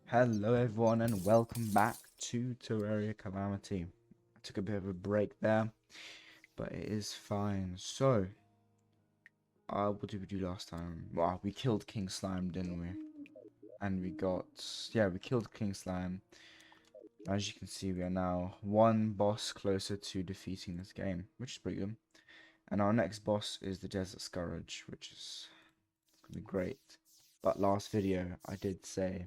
Hello everyone and welcome back to Terraria Calamity. I took a bit of a break there, but it is fine. So, what did we do last time? Well, we killed King Slime, didn't we? And we killed King Slime. As you can see, we are now one boss closer to defeating this game, which is pretty good. And our next boss is the Desert Scourge, which is gonna be great. But last video, I did say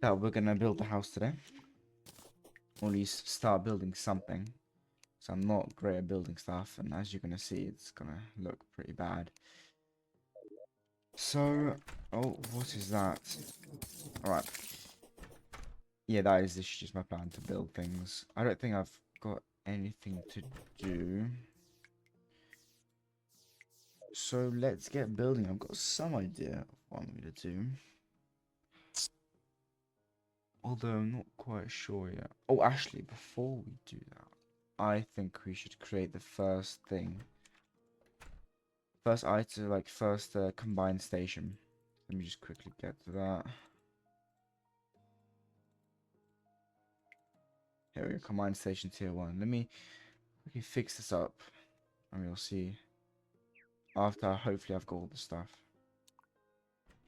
that we're gonna build the house today. Or at least start building something. So I'm not great at building stuff, and as you're gonna see, it's gonna look pretty bad. So, oh, what is that? Alright. Yeah, that is literally just my plan to build things. I don't think I've got anything to do. So let's get building. I've got some idea of what I'm gonna do. Although I'm not quite sure yet. Oh, actually, before we do that, I think we should create the first thing. First item, like first combined station. Let me just quickly get to that. Here we go, combined station tier 1. Let me quickly fix this up, and we'll see after hopefully I've got all the stuff.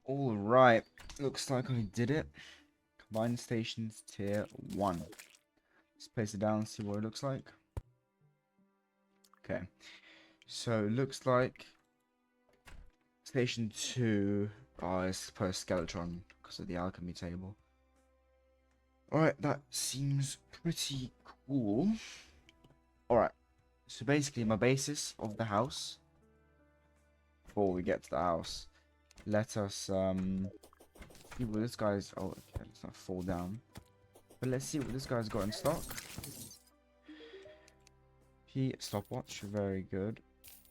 Alright, looks like I did it. Combined stations tier 1. Let's place it down and see what it looks like. Okay, so it looks like station 2 is per Skeletron because of the alchemy table. Alright, that seems pretty cool. Alright, so basically my basis of the house, before we get to the house, let us see what this guy's, oh okay, let's not fall down. But let's see what this guy's got in stock. Stopwatch, very good.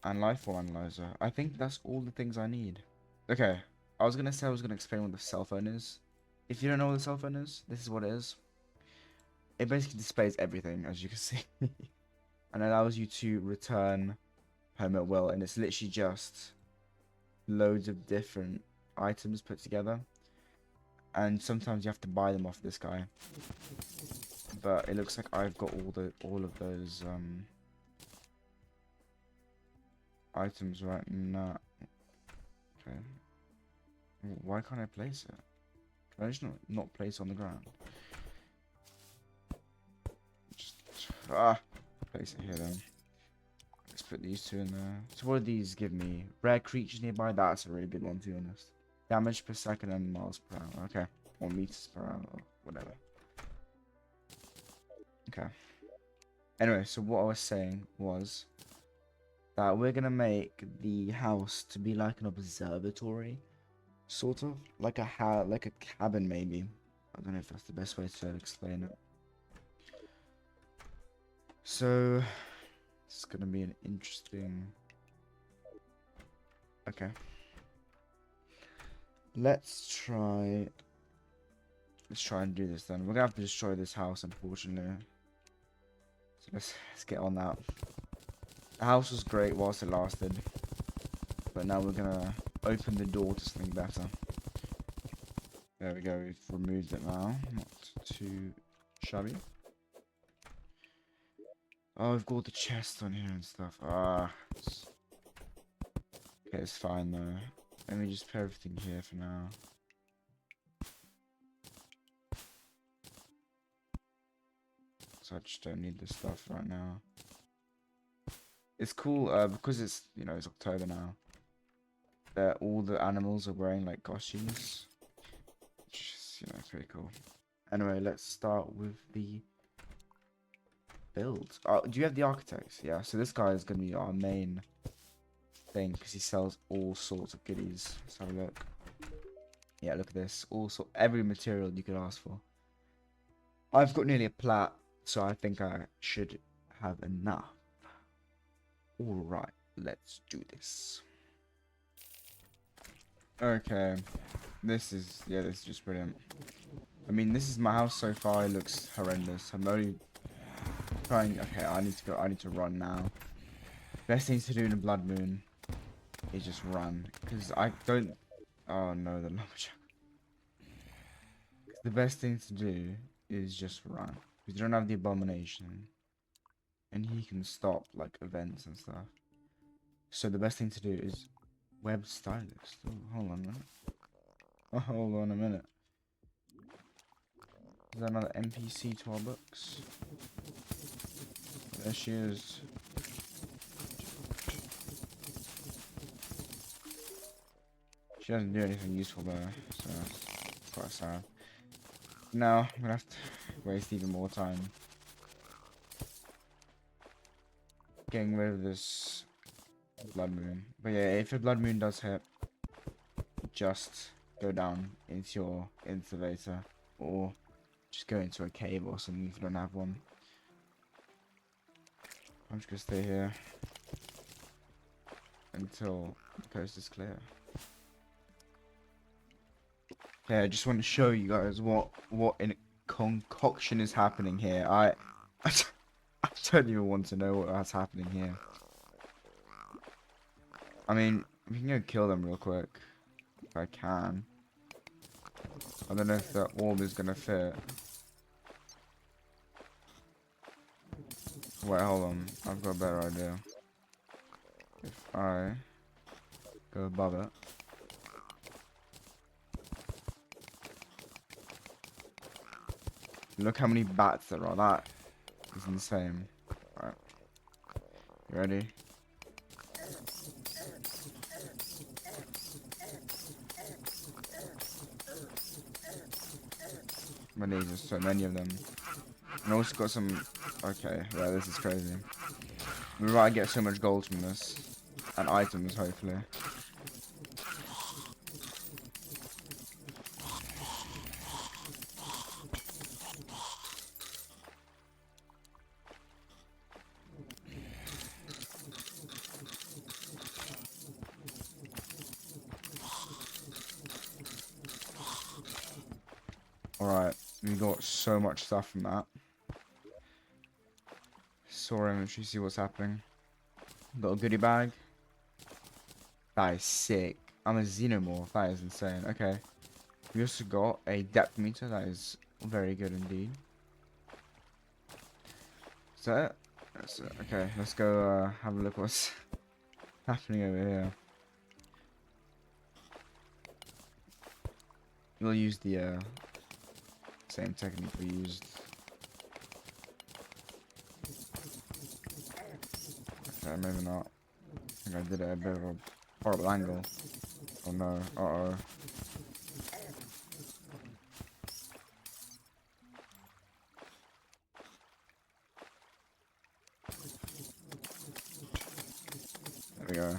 And lifeform analyzer. I think that's all the things I need. Okay, I was gonna explain what the cell phone is. If you don't know what the cell phone is, this is what it is. It basically displays everything, as you can see. And allows you to return home at will, and it's literally just loads of different items put together, and sometimes you have to buy them off this guy, but it looks like I've got all of those items right now. Okay, why can't I place it? Can I just not place it on the ground? Just place it here then. Let's put these two in there. So what do these give me? Rare creatures nearby? That's a really good one, to be honest. Damage per second and miles per hour. Okay. Or meters per hour, or whatever. Okay. Anyway, so what I was saying was that we're gonna make the house to be like an observatory, sort of like a cabin maybe. I don't know if that's the best way to explain it. So it's gonna be an interesting. Okay. Let's try and do this then. We're gonna have to destroy this house, unfortunately. So let's get on that. The house was great whilst it lasted, but now we're gonna open the door to something better. There we go. We've removed it now. Not too shabby. Oh, we've got the chest on here and stuff. Okay, it's fine though. Let me just put everything here for now. So I just don't need this stuff right now. It's cool because it's it's October now. That all the animals are wearing like costumes, which is pretty cool. Anyway, let's start with the build. Do you have the architects? Yeah. So this guy is gonna be our main thing because he sells all sorts of goodies. Let's have a look. Yeah, look at this. Every material you could ask for. I've got nearly a plat, so I think I should have enough. Alright, let's do this. Okay. This is just brilliant. I mean, this is my house so far. It looks horrendous. I'm only trying. Okay, I need to go. I need to run now. Best thing to do in a blood moon is just run, because I don't. Oh no, the lumberjack. the best thing to do is just run. Because you don't have the abomination. And he can stop, like, events and stuff. So the best thing to do is web stylist. Oh, hold on a minute. Oh, hold on a minute. Is that another NPC to our books? There she is. She doesn't do anything useful though, so that's quite sad. No, I'm gonna have to waste even more time getting rid of this blood moon. But yeah, if a blood moon does hit, just go down into your incubator, or just go into a cave or something if you don't have one. I'm just gonna stay here until the coast is clear. Okay, I just want to show you guys what in concoction is happening here. I don't even want to know what's happening here. I mean, we can go kill them real quick if I can. I don't know if the orb is gonna fit. Wait, hold on. I've got a better idea. If I go above it. Look how many bats there are. That is insane. Alright. You ready? My days, there's so many of them. And I also got some... Okay, yeah, this is crazy. We're about to get so much gold from this. And items, hopefully. Alright, we got so much stuff from that. Saw inventory, see what's happening. Got a goodie bag. That is sick. I'm a xenomorph, that is insane. Okay. We also got a depth meter, that is very good indeed. Is that it? That's it. Okay, let's go have a look what's happening over here. We'll use the same technique we used. Okay, maybe not. I think I did it at a bit of a horrible angle. Oh no, uh-oh. There we go.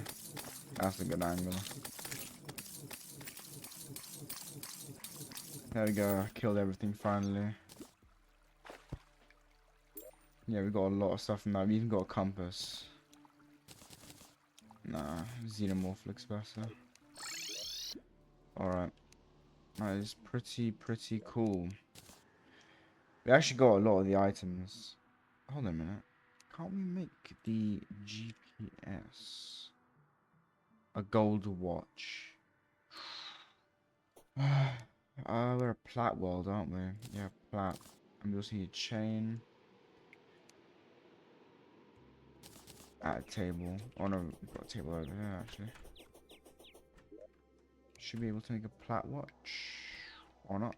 That's a good angle. There we go, killed everything finally. Yeah, we got a lot of stuff from that. We even got a compass. Nah, xenomorph looks better. Alright. That is pretty cool. We actually got a lot of the items. Hold on a minute. Can't we make the GPS a gold watch? We're a plat world, aren't we? Yeah, plat. And we also need a chain. At a table. Oh no, we've got a table over here actually. Should be able to make a plat watch. Or not.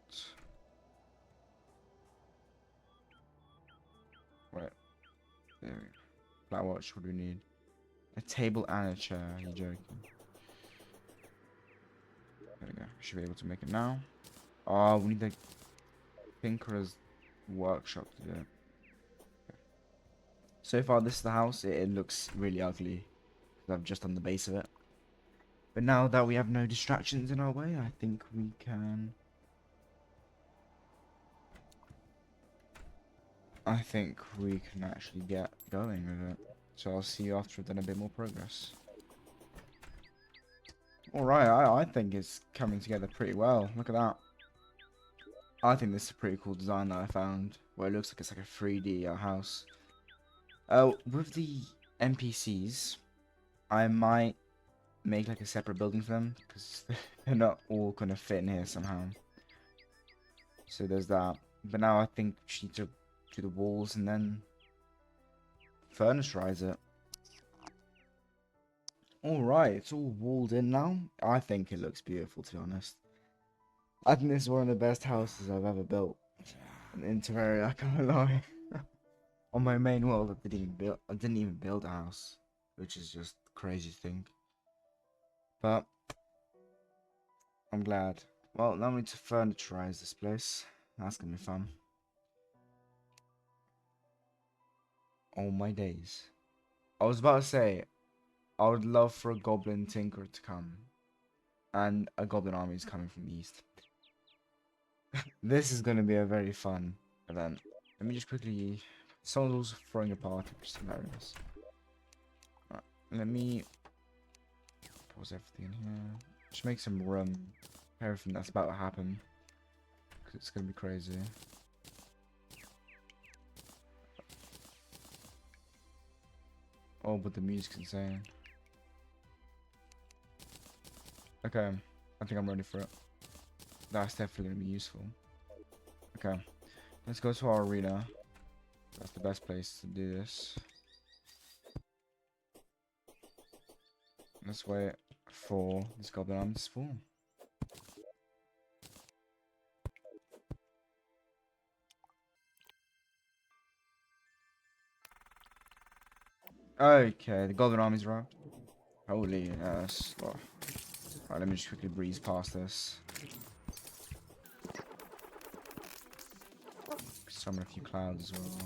Wait. There we go. Plat watch, what do we need? A table and a chair, are you joking? There we go. Should be able to make it now. Oh, we need the Tinkerer's workshop to do it. Okay. So far, this is the house. It looks really ugly. I've just done the base of it. But now that we have no distractions in our way, I think we can... actually get going with it. So I'll see you after I've done a bit more progress. Alright, I think it's coming together pretty well. Look at that. I think this is a pretty cool design that I found. Where it looks like it's like a 3D house. With the NPCs, I might make like a separate building for them. Because they're not all going to fit in here somehow. So there's that. But now I think she need to do the walls and then furnisherize it. Alright, it's all walled in now. I think it looks beautiful, to be honest. I think this is one of the best houses I've ever built in Terraria, I can't lie. On my main world, I didn't even build a house, which is just crazy to think. But I'm glad. Well, now we need to furniturize this place. That's gonna be fun. Oh my days. I was about to say, I would love for a goblin tinker to come. And a goblin army is coming from the east. This is gonna be a very fun event. Let me just quickly... Someone's also throwing a party, which is hilarious. Right, let me pause everything in here. Just make some room. Everything that's about to happen. Because it's gonna be crazy. Oh, but the music's insane. Okay, I think I'm ready for it. That's definitely gonna be useful. Okay, let's go to our arena. That's the best place to do this. Let's wait for this goblin army to spawn. Okay, the goblin army's right. Holy yes. Oh. Alright, let me just quickly breeze past this. Summon a few clouds as well.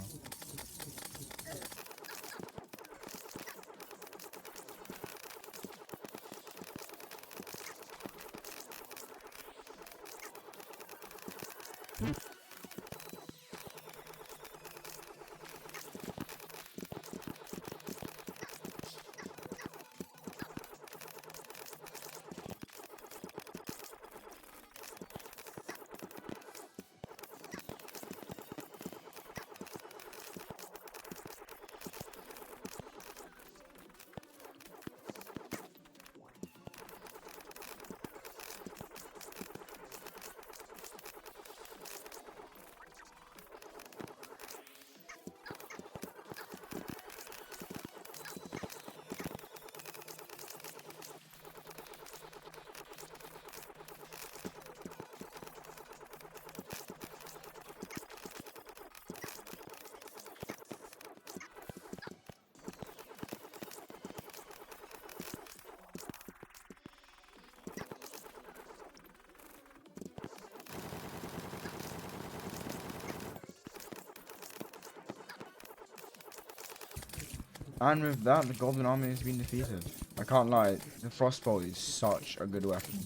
And with that, the Golden Army has been defeated. I can't lie, the Frostbolt is such a good weapon.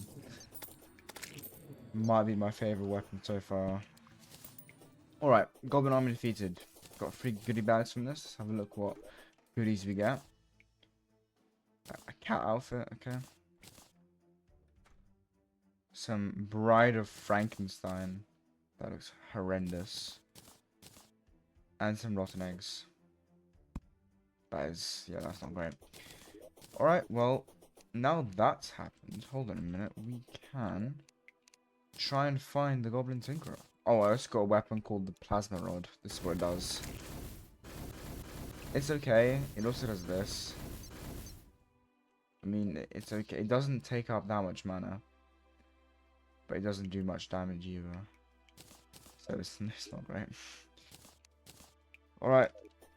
Might be my favourite weapon so far. Alright, Goblin Army defeated. Got 3 goodie bags from this. Let's have a look what goodies we get. A cat outfit, okay. Some Bride of Frankenstein. That looks horrendous. And some rotten eggs. That is, yeah, that's not great. Alright, well, now that's happened, hold on a minute, we can try and find the Goblin Tinkerer. Oh, I also got a weapon called the Plasma Rod. This is what it does. It's okay, it also does this. I mean, it's okay, it doesn't take up that much mana. But it doesn't do much damage either. So it's not great. Alright,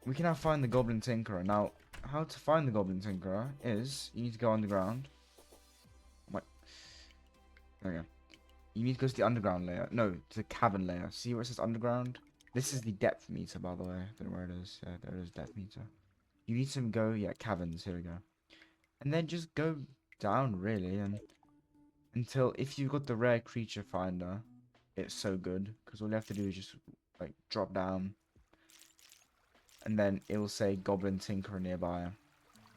we can now find the Goblin Tinkerer. Now, how to find the Goblin Tinkerer is, you need to go underground. What? There we go. You need to go to the underground layer. No, to the cavern layer. See where it says underground? This is the depth meter, by the way. I don't know where it is. Yeah, there it is, depth meter. You need to go, yeah, caverns. Here we go. And then just go down, really, and until, if you've got the rare creature finder, it's so good. Because all you have to do is just, like, drop down. And then it will say Goblin Tinkerer nearby,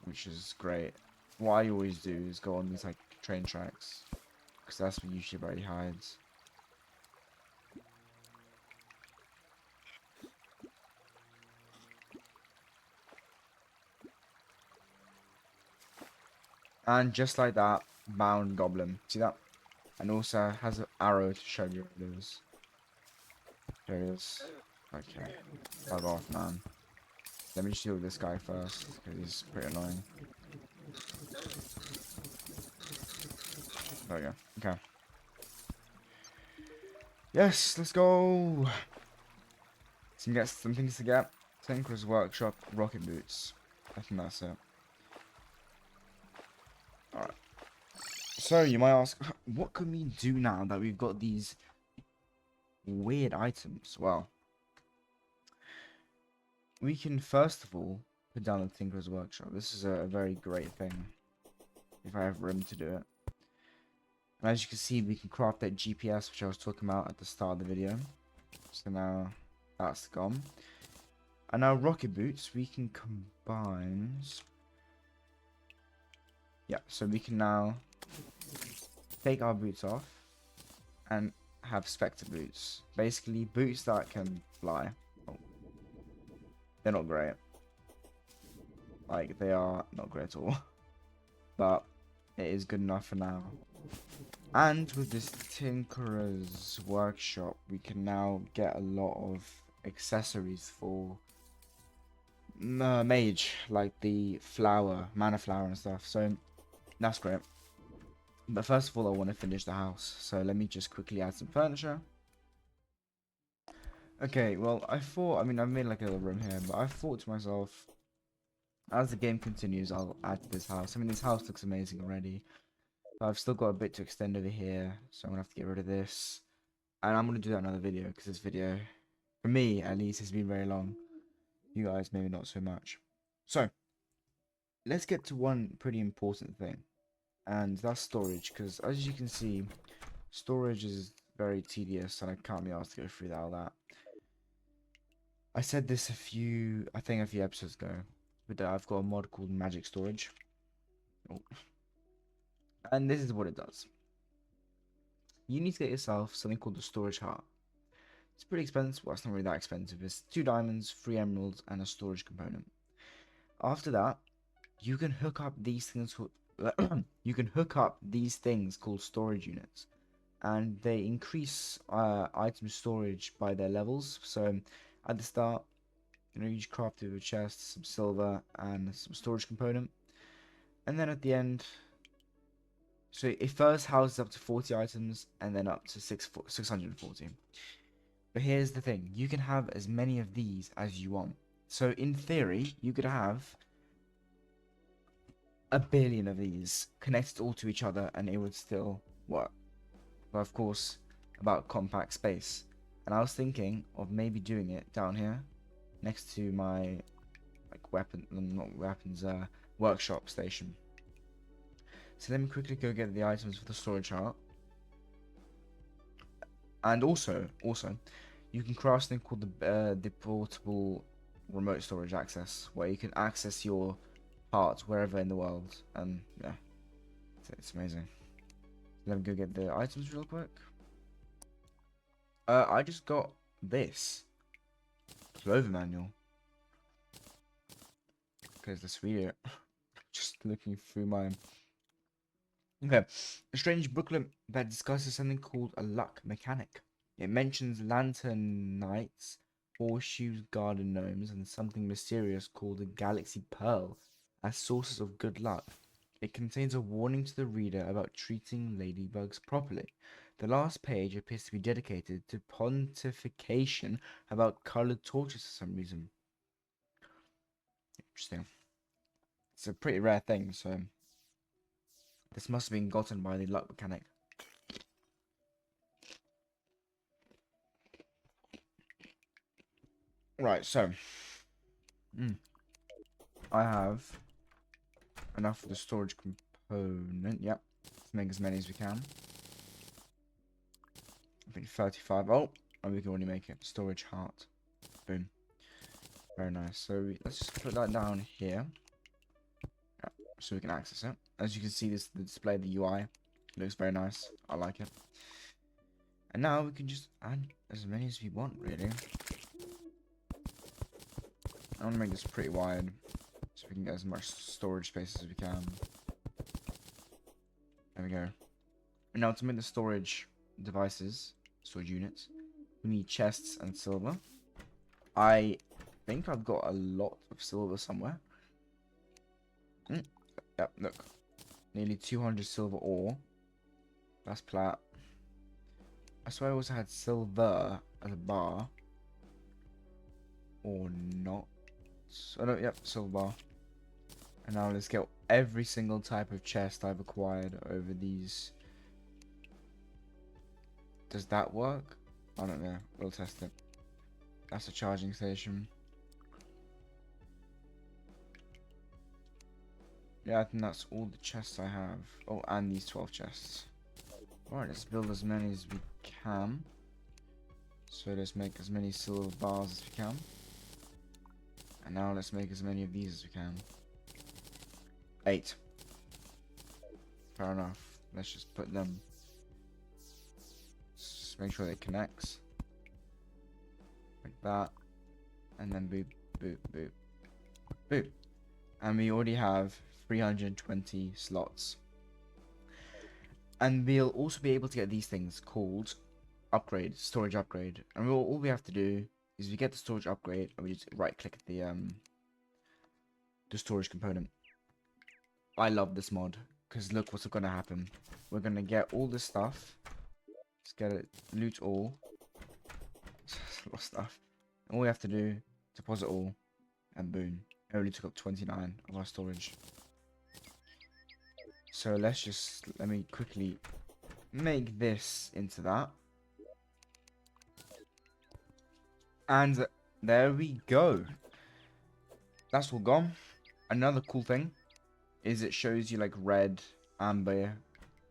which is great. What I always do is go on these, like, train tracks. Because that's usually where he hides. And just like that, bound goblin. See that? And also has an arrow to show you where it is. There he is. Okay. Bug off, man. Let me just deal with this guy first, because he's pretty annoying. There we go. Okay. Yes, let's go! Some things to get. Tinker's Workshop, rocket boots. I think that's it. Alright. So, you might ask, what can we do now that we've got these weird items? Well, we can first of all put down the Tinker's Workshop. This is a very great thing, if I have room to do it. And as you can see, we can craft that GPS, which I was talking about at the start of the video. So now that's gone. And now rocket boots, we can combine. Yeah, so we can now take our boots off and have Spectre boots. Basically, boots that can fly. Oh, they're not great. Like, they are not great at all. But it is good enough for now. And with this Tinkerer's Workshop, we can now get a lot of accessories for Mage, like the flower, mana flower and stuff. So that's great. But first of all, I want to finish the house. So let me just quickly add some furniture. Okay, well, I mean, I've made like a little room here, but I thought to myself, as the game continues, I'll add this house. I mean, this house looks amazing already. But I've still got a bit to extend over here, so I'm going to have to get rid of this. And I'm going to do that in another video, because this video, for me at least, has been very long. You guys, maybe not so much. So, let's get to one pretty important thing. And that's storage, because as you can see, storage is very tedious, and I can't be asked to go through all that. I said this a few episodes ago, but I've got a mod called Magic Storage. Oh. And this is what it does. You need to get yourself something called the Storage Heart. It's pretty expensive. Well, it's not really that expensive. It's 2 diamonds, 3 emeralds, and a storage component. After that, you can hook up these things. You can hook up these things called storage units, and they increase item storage by their levels. So, at the start, you just craft a chest, some silver, and some storage component, and then at the end. So it first houses up to 40 items, and then up to 640. But here's the thing, you can have as many of these as you want. So in theory, you could have a billion of these connected all to each other and it would still work. But of course, about compact space. And I was thinking of maybe doing it down here, next to my workshop station. So let me quickly go get the items for the storage heart. And also, you can craft something called the portable remote storage access, where you can access your parts wherever in the world. And yeah, it's amazing. Let me go get the items real quick. I just got this Clover manual. Because let's read it. Just looking through my. Okay, a strange booklet that discusses something called a luck mechanic. It mentions lantern knights, horseshoes, garden gnomes, and something mysterious called a galaxy pearl as sources of good luck. It contains a warning to the reader about treating ladybugs properly. The last page appears to be dedicated to pontification about colored torches for some reason. Interesting. It's a pretty rare thing, so this must have been gotten by the luck mechanic. Right, so I have enough for the storage component. Yep, let's make as many as we can. I think 35. Oh, and we can only make it storage heart. Boom. Very nice. So let's just put that down here. Yep, so we can access it. As you can see, this the display, the UI looks very nice. I like it. And now we can just add as many as we want, really. I want to make this pretty wide, so we can get as much storage space as we can. There we go. And now to make the storage devices, storage units, We need chests and silver. I think I've got a lot of silver somewhere. Yep, look. Nearly 200 silver ore. That's plat. I swear I also had silver as a bar. Or not. Oh no, yep, silver bar. And now let's get every single type of chest I've acquired over these. Does that work? I don't know. We'll test it. That's a charging station. Yeah, I think that's all the chests I have. Oh, and these 12 chests. Alright, let's build as many as we can. So let's make as many silver bars as we can. And now let's make as many of these as we can. 8. Fair enough. Let's just put them. Just make sure they connect. Like that. And then boop, boop, boop, boop. And we already have 320 slots. And we'll also be able to get these things called upgrade, storage upgrade. And all we have to do is we get the storage upgrade and we just right click the storage component. I love this mod because look what's gonna happen. We're gonna get all this stuff. Let's get it, loot all. A lot of stuff. And all we have to do, deposit all, and boom. It only took up 29 of our storage. So let me quickly make this into that. And there we go. That's all gone. Another cool thing is it shows you like red, amber,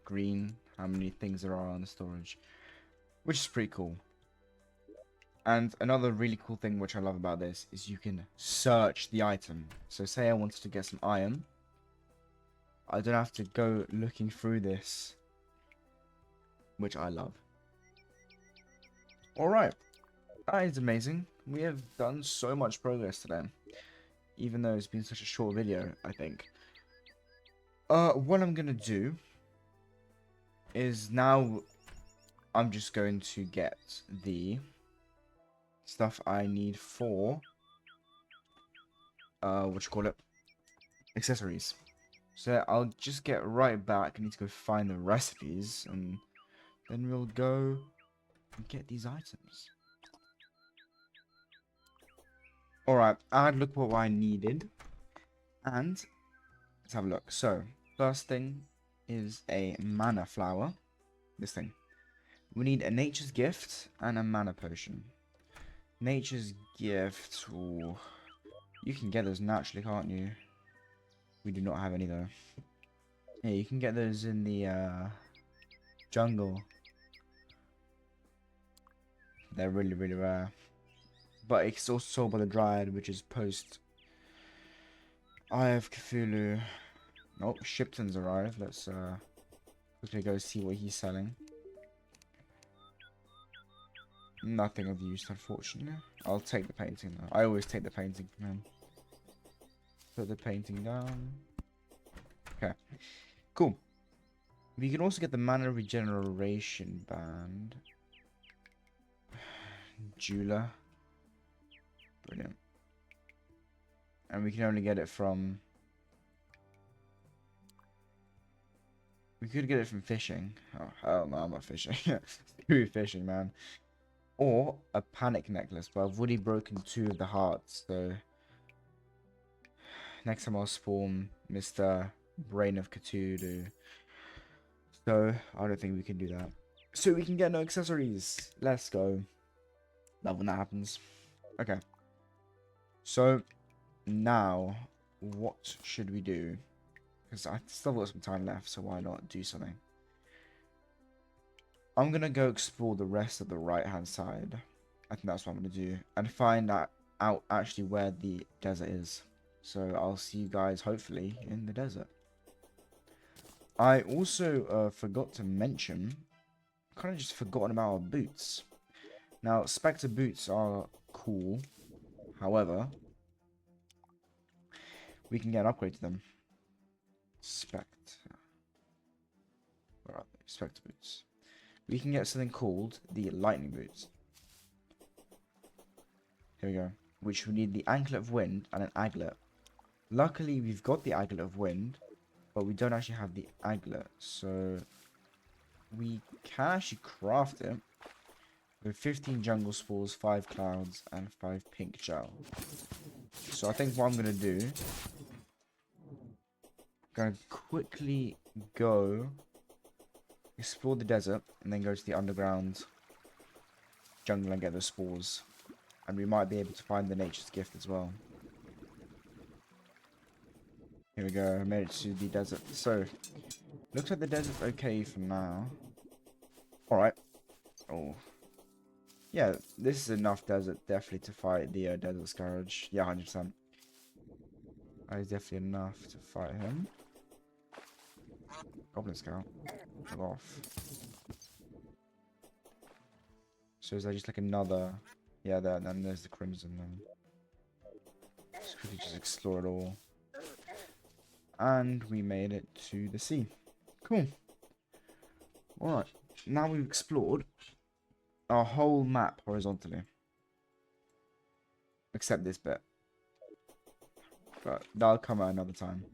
green, how many things there are on the storage, which is pretty cool. And another really cool thing which I love about this is you can search the item. So say I wanted to get some iron, I don't have to go looking through this, which I love. Alright, that is amazing. We have done so much progress today, even though it's been such a short video, I think. What I'm gonna do is now I'm just going to get the stuff I need for what you call it, accessories. So I'll just get right back. I need to go find the recipes and then we'll go and get these items. Alright, I had a look what I needed and let's have a look. So first thing is a mana flower. This thing. We need a nature's gift and a mana potion. Nature's gift. Ooh, you can get those naturally, can't you? We do not have any though. Yeah, you can get those in the jungle. They're really, really rare. But it's also sold by the Dryad, which is post Eye of Cthulhu. Oh, Shipton's arrived. Let's quickly go see what he's selling. Nothing of use, unfortunately. I'll take the painting though. I always take the painting from him. Put the painting down. Okay. Cool. We can also get the mana regeneration band. Jeweler. Brilliant. And we can only get it from... We could get it from fishing. Oh, hell no, I'm not fishing. Screw fishing, man. Or a panic necklace, but I've already broken 2 of the hearts, so... Next time I'll spawn Mr. Brain of Cthulhu. So, I don't think we can do that. So we can get no accessories. Let's go. Love when that happens. Okay. So, now, what should we do? Because I still got some time left, so why not do something? I'm going to go explore the rest of the right-hand side. I think that's what I'm going to do. And find out actually where the desert is. So I'll see you guys, hopefully, in the desert. I also forgot to mention, kind of just forgotten about our boots. Now, Spectre boots are cool. However, we can get an upgrade to them. Spectre. Where are they? Spectre boots. We can get something called the lightning boots. Here we go. Which we need the Anklet of Wind and an Aglet. Luckily, we've got the Aglet of Wind, but we don't actually have the Aglet. So we can actually craft it with 15 jungle spores, 5 clouds, and 5 pink gel. So I think what I'm going to do, I'm going to quickly go explore the desert and then go to the underground jungle and get the spores. And we might be able to find the nature's gift as well. Here we go, I made it to the desert. So, looks like the desert's okay for now. Alright. Oh. Yeah, this is enough desert definitely to fight the Desert Scourge. Yeah, 100%. That is definitely enough to fight him. Goblin Scout. Fuck off. So is that just like another... Yeah, there, and then there's the Crimson then. Let's quickly just explore it all. And we made it to the sea. Cool. Alright, now we've explored our whole map horizontally. Except this bit. But that'll come at another time.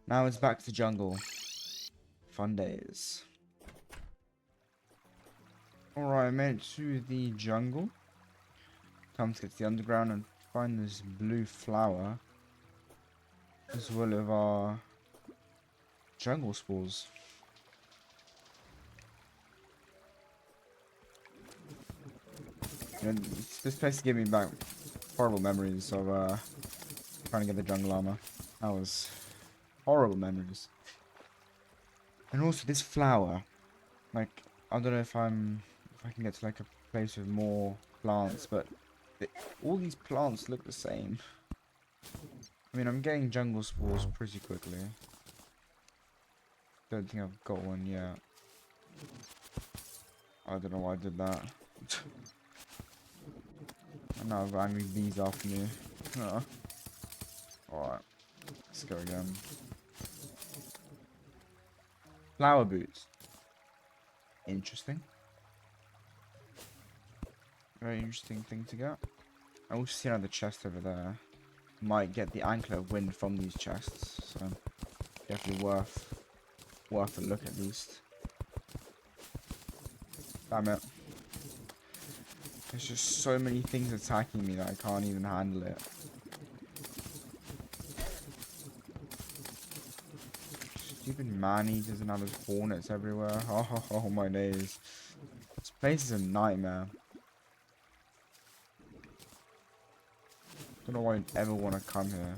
Now it's back to jungle. Fun days. Alright, I made it to the jungle. Time to get to the underground and find this blue flower. As well as our jungle spores. And this place gave me back horrible memories of trying to get the jungle armor. That was horrible memories. And also this flower, like I don't know if I can get to like a place with more plants, but all these plants look the same. I mean, I'm getting jungle spores pretty quickly. Don't think I've got one yet. I don't know why I did that. I know I've angry bees after me. Alright, let's go again. Flower boots. Interesting. Very interesting thing to get. I also see another chest over there. Might get the Anklet of Wind from these chests, so definitely worth a look at least. Damn it. There's just so many things attacking me that I can't even handle it. Stupid man-eaters and other hornets everywhere. Oh my days. This place is a nightmare. Don't know why I'd ever want to come here.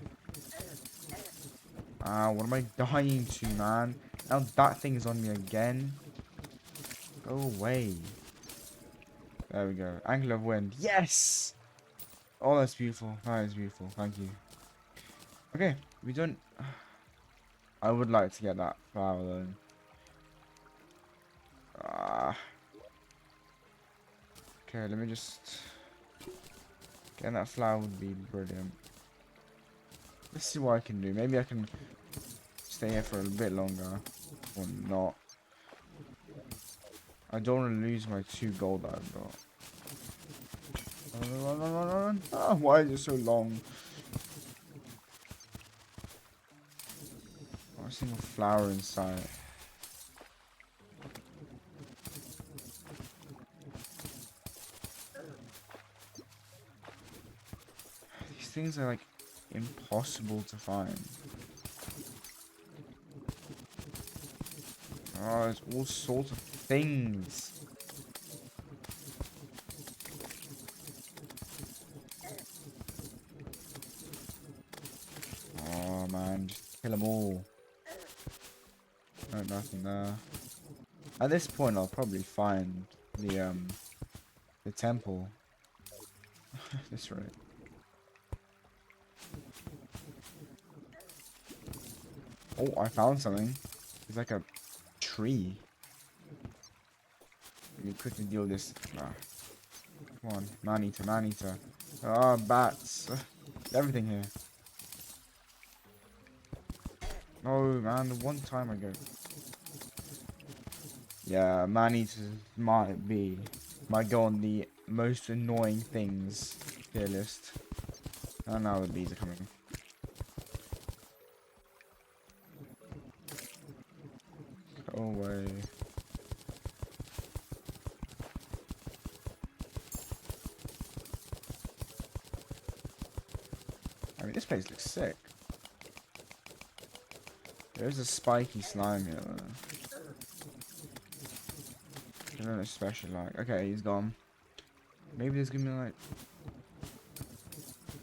Ah, what am I dying to, man? Now that thing is on me again. Go away. There we go. Anklet of Wind. Yes! Oh, that's beautiful. That is beautiful. Thank you. Okay, we don't... I would like to get that flower, though. Okay, let me just... Getting that flower would be brilliant. Let's see what I can do. Maybe I can stay here for a bit longer. Or not. I don't want to lose my 2 gold that I've got. Run. Oh, why is it so long? Not a single flower inside. These things are like impossible to find. Oh, there's all sorts of things. Oh man, just kill them all. No, nothing there. At this point, I'll probably find the temple. That's right. Oh, I found something. It's like a tree. Let me quickly deal with this. Come on, man-eater. Ah, bats. Everything here. Oh man, the one time I go. Yeah, man-eaters might be Might go on the most annoying things tier list. And now the bees are coming. Go away. I mean, this place looks sick. There's a spiky slime here. I don't know special like. Okay, he's gone. Maybe there's gonna be like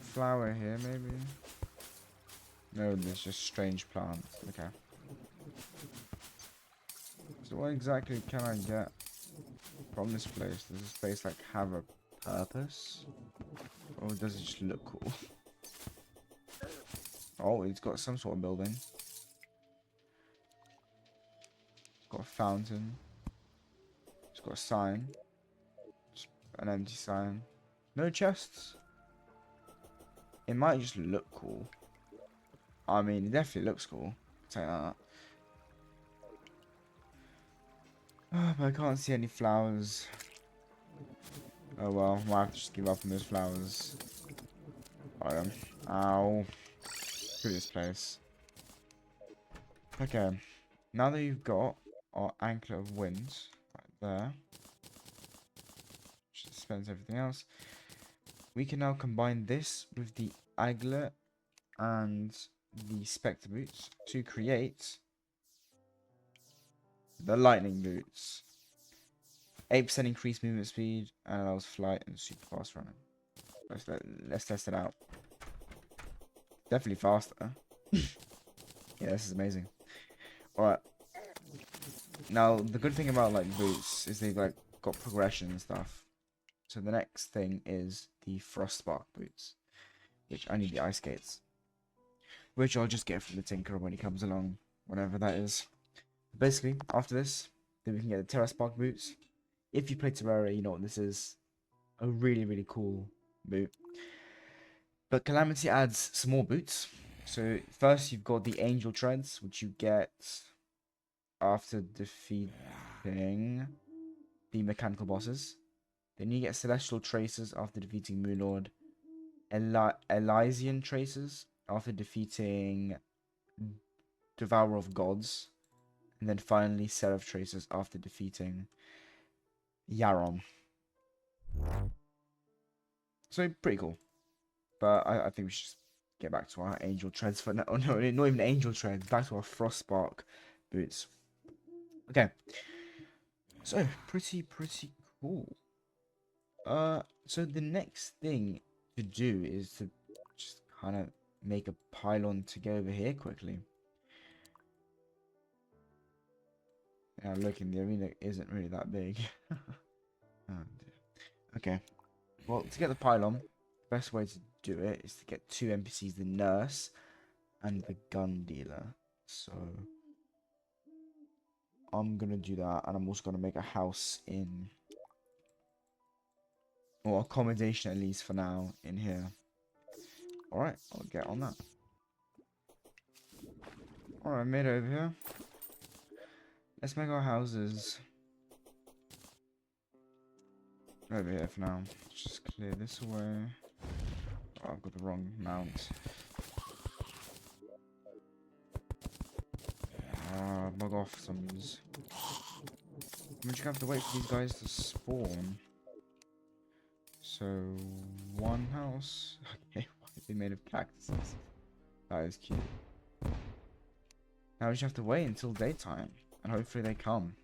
flower here, maybe. No, there's just strange plants. Okay. So what exactly can I get from this place? Does this place like have a purpose? Or does it just look cool? Oh, it's got some sort of building. It's got a fountain. It's got a sign. Just an empty sign. No chests. It might just look cool. I mean, it definitely looks cool. I'll tell you that. Oh, but I can't see any flowers. Oh well, I might have to just give up on those flowers. Ow. Screw this place. Okay. Now that you've got our Anklet of Wind right there, which dispense everything else, we can now combine this with the Aglet and the Spectre Boots to create the Lightning Boots. 8% increased movement speed and allows flight and super fast running. Let's test it out. Definitely faster. Yeah, this is amazing. Alright. Now, the good thing about like boots is they've like got progression and stuff. So the next thing is the Frostbark boots, which I need the ice skates, which I'll just get from the Tinker when he comes along, whenever that is. Basically, after this, then we can get the Terraspark boots. If you play Terraria, you know what this is. A really, really cool boot. But Calamity adds some more boots. So first you've got the Angel Treads, which you get after defeating the mechanical bosses. Then you get Celestial Traces after defeating Moonlord. Elysian Traces after defeating Devourer of Gods. And then finally Seraph Traces after defeating Yaron. So pretty cool. But I think we should just get back to our Angel Treads for now. Oh no, not even Angel Treads. Back to our Frostbark boots. Okay. So pretty cool. So the next thing to do is to just kind of make a pylon to get over here quickly. Yeah, looking, the arena isn't really that big. Oh, okay. Well, to get the pylon, the best way to do it is to get two NPCs, the nurse and the gun dealer. So I'm gonna do that, and I'm also gonna make a house in, or accommodation at least for now, in here. Alright, I'll get on that. Alright, made it over here. Let's make our houses over here for now. Just clear this away. Oh, I've got the wrong mount. Bug off zombies. I'm just gonna have to wait for these guys to spawn. So, one house. Okay, why are they made of cactuses? That is cute. Now we just have to wait until daytime, and hopefully they come.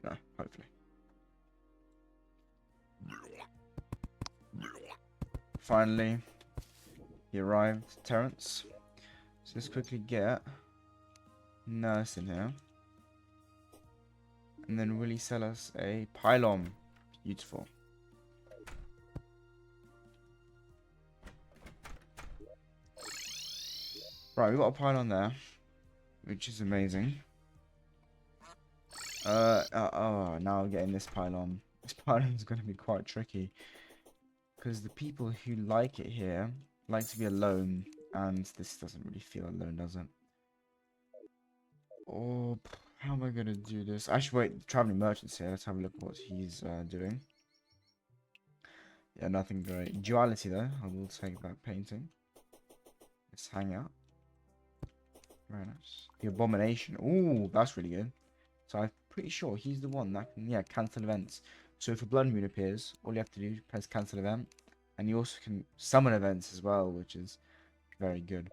No, hopefully. Finally, he arrived, Terrence. So let's quickly get Nurse in here. And then will he sell us a pylon? Beautiful. Right, we've got a pylon there, which is amazing. Oh, now I'm getting this pylon. This pylon is going to be quite tricky, because the people who like it here like to be alone, and this doesn't really feel alone, does it? Oh, how am I going to do this? Actually, wait, the traveling merchant's here. Let's have a look at what he's doing. Yeah, nothing great. Duality though, I will take that painting. Let's hang out. Very nice. The Abomination. Ooh, that's really good. So I'm pretty sure he's the one that can, yeah, cancel events. So if a blood moon appears, all you have to do is press cancel event. And you also can summon events as well, which is very good.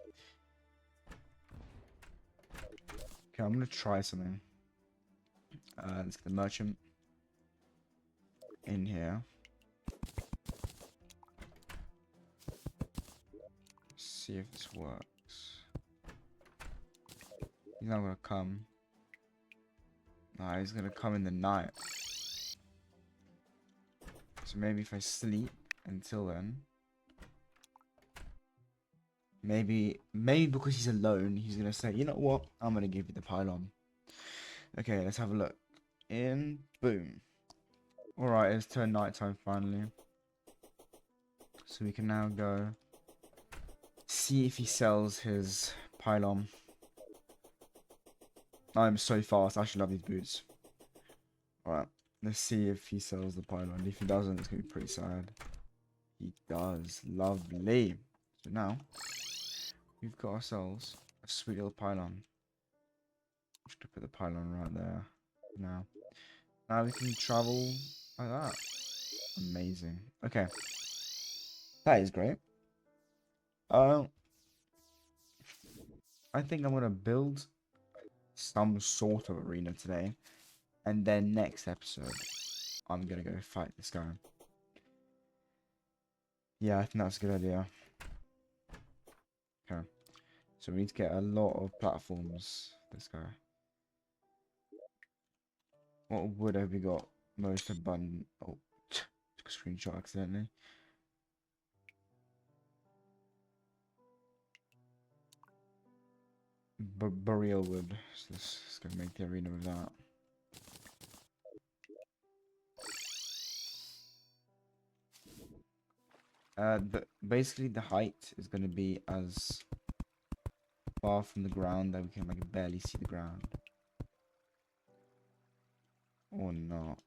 Okay, I'm going to try something. Let's get the merchant in here. See if this works. He's not going to come. Nah, he's going to come in the night. So maybe if I sleep until then. Maybe because he's alone, he's going to say, you know what? I'm going to give you the pylon. Okay, let's have a look. In. Boom. Alright, it's turned nighttime finally. So we can now go see if he sells his pylon. I'm so fast. I actually love these boots. Alright, let's see if he sells the pylon. If he doesn't, it's going to be pretty sad. He does. Lovely. So now, we've got ourselves a sweet little pylon. Just to put the pylon right there. Now we can travel like that. Amazing. Okay. That is great. I think I'm going to build some sort of arena today. And then next episode, I'm going to go fight this guy. Yeah, I think that's a good idea. Okay. So we need to get a lot of platforms. This guy. What wood have we got most abundant? Oh, took a screenshot accidentally. Burial wood. So let's go make the arena with that. Basically the height is going to be as far from the ground that we can like barely see the ground. Or not.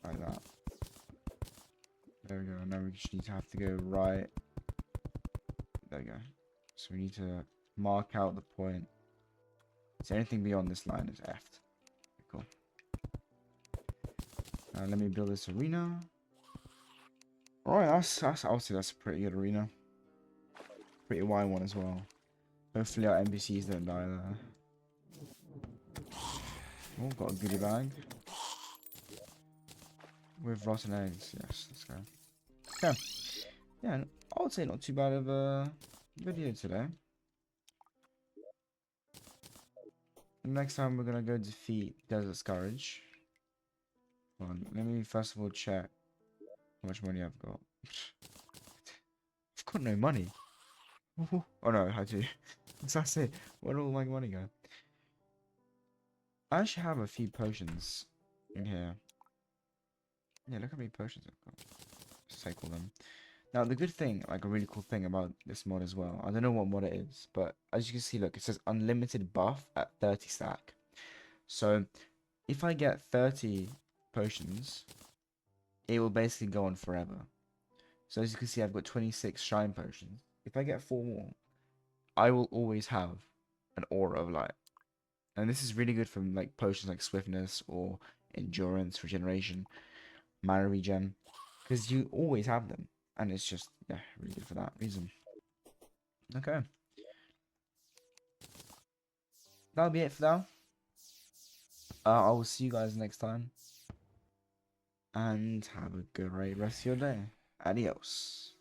Like that. There we go. Now we just need to have to go right. There we go. So we need to mark out the point. So anything beyond this line is effed. Cool. Let me build this arena. Alright, I'll say that's a pretty good arena. Pretty wide one as well. Hopefully our NPCs don't die there. Oh, got a goodie bag. With rotten eggs, yes, let's go. Okay. Yeah, I would say not too bad of a video today. Next time we're gonna go defeat Desert Scourge. Hold on, let me first of all check how much money I've got. I've got no money. Oh no, I do. What's that say? Where'd all my money go? I actually have a few potions in here. Yeah, look how many potions I've got. Just take all them. Now, the good thing, like a really cool thing about this mod as well, I don't know what mod it is, but as you can see, look, it says unlimited buff at 30 stack. So, if I get 30 potions, it will basically go on forever. So, as you can see, I've got 26 shine potions. If I get 4 more, I will always have an aura of light. And this is really good for like potions like swiftness or endurance, regeneration, mana regen, because you always have them. And it's just, yeah, really good for that reason. Okay. That'll be it for now. I will see you guys next time. And have a great rest of your day. Adios.